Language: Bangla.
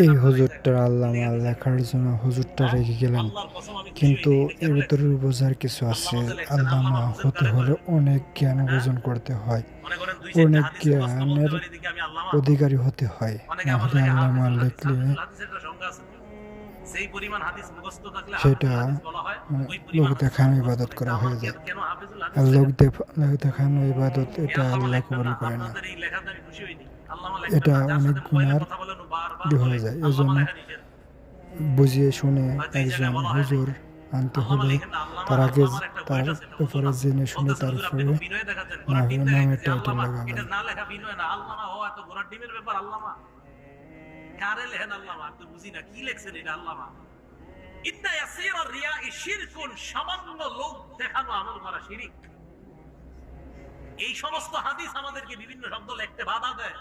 এই হুজুরটার আল্লামা লেখার জন্য হুজুরটা রেগে গেলেন, কিন্তু এর ভিতরে বোঝার কিছু আছে। আল্লামা হতে হলে অনেক জ্ঞান অর্জন করতে হয়, অনেক জ্ঞানের অধিকারী হতে হয়, না হলে আল্লামা লিখলে সেটা লোক দেখানো ইবাদত করা হয়ে যায়। আর লোক দেখানো ইবাদত এটা আল্লাহ কবুল করে না, এটা অনেক গুনার হয়ে যায়। এজন্য বুঝিয়ে শুনে একজন হুজুর আনতে হলে তার আগে তার ব্যাপারে জেনে শুনে তারপরে নামের টাইটেল লাগাবেন। এই সমস্ত হাদিস আমাদেরকে বিভিন্ন শব্দ লিখতে বাধা দেয়।